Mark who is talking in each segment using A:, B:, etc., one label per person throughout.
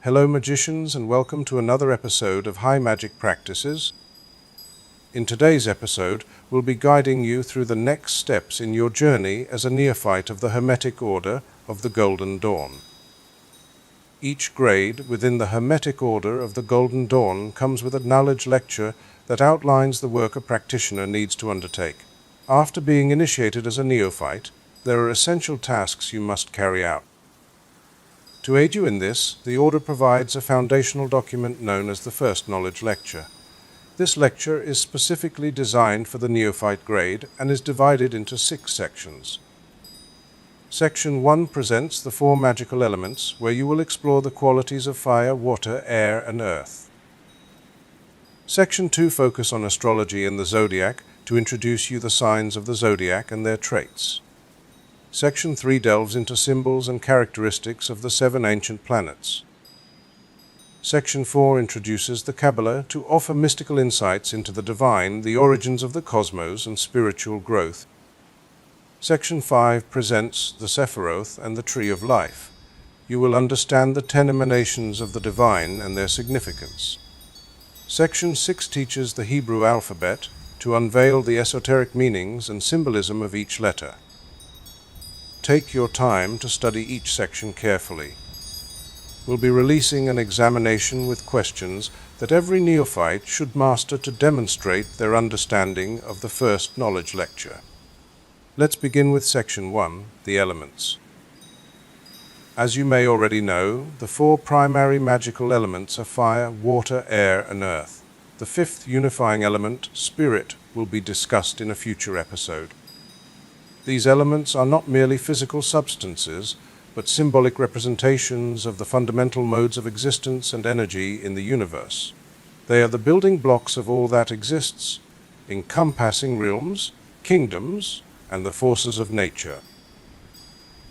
A: Hello magicians, and welcome to another episode of High Magic Practices. In today's episode, we'll be guiding you through the next steps in your journey as a neophyte of the Hermetic Order of the Golden Dawn. Each grade within the Hermetic Order of the Golden Dawn comes with a knowledge lecture that outlines the work a practitioner needs to undertake. After being initiated as a neophyte, there are essential tasks you must carry out. To aid you in this, the Order provides a foundational document known as the First Knowledge Lecture. This lecture is specifically designed for the neophyte grade and is divided into 6 sections. Section 1 presents the 4 magical elements, where you will explore the qualities of fire, water, air, and earth. Section 2 focuses on astrology and the zodiac to introduce you the signs of the zodiac and their traits. Section 3 delves into symbols and characteristics of the 7 ancient planets. Section 4 introduces the Kabbalah to offer mystical insights into the divine, the origins of the cosmos, and spiritual growth. Section 5 presents the Sephiroth and the Tree of Life. You will understand the 10 emanations of the divine and their significance. Section 6 teaches the Hebrew alphabet to unveil the esoteric meanings and symbolism of each letter. Take your time to study each section carefully. We'll be releasing an examination with questions that every neophyte should master to demonstrate their understanding of the First Knowledge Lecture. Let's begin with Section 1, the elements. As you may already know, the 4 primary magical elements are fire, water, air, and earth. The 5th unifying element, spirit, will be discussed in a future episode. These elements are not merely physical substances, but symbolic representations of the fundamental modes of existence and energy in the universe. They are the building blocks of all that exists, encompassing realms, kingdoms, and the forces of nature.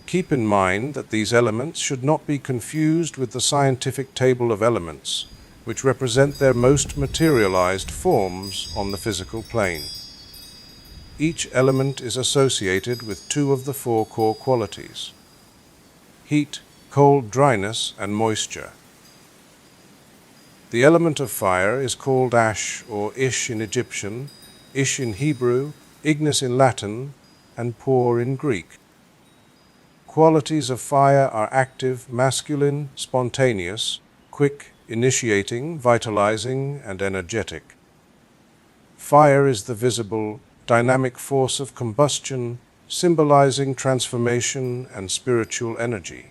A: Keep in mind that these elements should not be confused with the scientific table of elements, which represent their most materialized forms on the physical plane. Each element is associated with 2 of the 4 core qualities: heat, cold, dryness, and moisture. The element of fire is called ash or ish in Egyptian, ish in Hebrew, ignis in Latin, and por in Greek. Qualities of fire are active, masculine, spontaneous, quick, initiating, vitalizing, and energetic. Fire is the visible, dynamic force of combustion, symbolizing transformation and spiritual energy.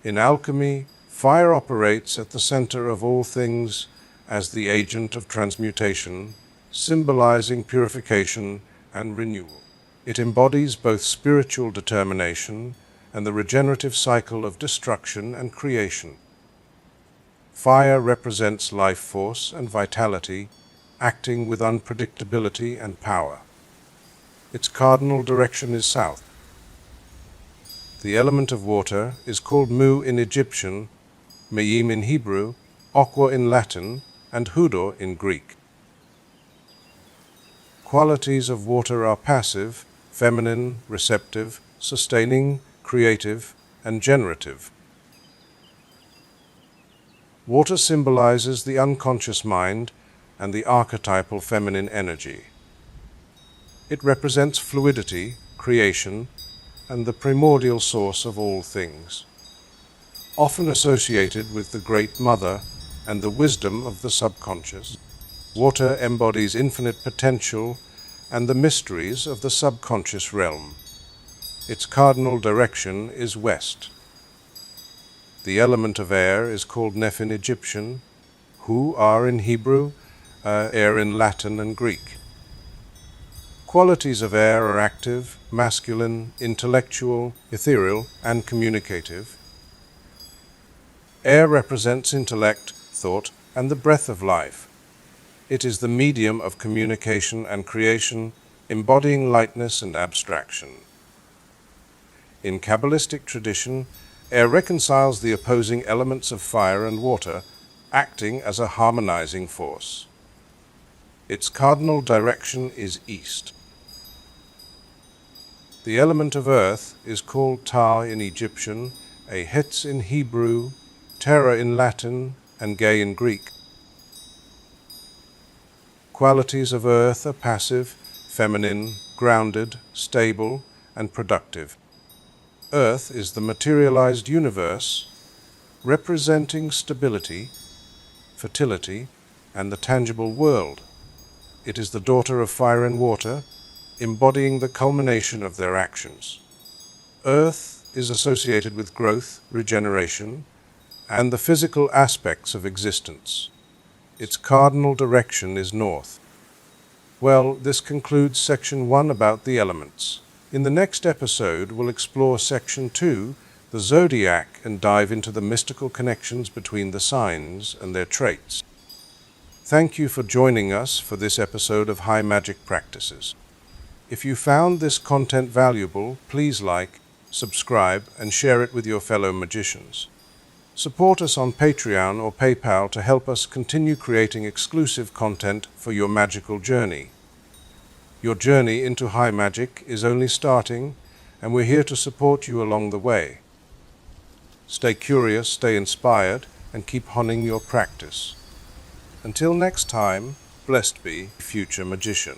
A: In alchemy, fire operates at the center of all things as the agent of transmutation, symbolizing purification and renewal. It embodies both spiritual determination and the regenerative cycle of destruction and creation. Fire represents life force and vitality, acting with unpredictability and power. Its cardinal direction is south. The element of water is called mu in Egyptian, mayim in Hebrew, aqua in Latin, and hudor in Greek. Qualities of water are passive, feminine, receptive, sustaining, creative, and generative. Water symbolizes the unconscious mind and the archetypal feminine energy. It represents fluidity, creation, and the primordial source of all things. Often associated with the Great Mother and the wisdom of the subconscious, water embodies infinite potential and the mysteries of the subconscious realm. Its cardinal direction is west. The element of air is called neph in Egyptian, hu, ar in Hebrew, air in Latin and Greek. Qualities of air are active, masculine, intellectual, ethereal, and communicative. Air represents intellect, thought, and the breath of life. It is the medium of communication and creation, embodying lightness and abstraction. In Kabbalistic tradition, air reconciles the opposing elements of fire and water, acting as a harmonizing force. Its cardinal direction is east. The element of earth is called Ta in Egyptian, a Hetz in Hebrew, terra in Latin and gay in Greek. Qualities of earth are passive, feminine, grounded, stable, and productive. Earth is the materialized universe, representing stability, fertility, and the tangible world. It is the daughter of fire and water, embodying the culmination of their actions. Earth is associated with growth, regeneration, and the physical aspects of existence. Its cardinal direction is north. Well, this concludes Section 1 about the elements. In the next episode, we'll explore Section 2, the zodiac, and dive into the mystical connections between the signs and their traits. Thank you for joining us for this episode of High Magic Practices. If you found this content valuable, please like, subscribe, and share it with your fellow magicians. Support us on Patreon or PayPal to help us continue creating exclusive content for your magical journey. Your journey into high magic is only starting, and we're here to support you along the way. Stay curious, stay inspired, and keep honing your practice. Until next time, blessed be, future magician.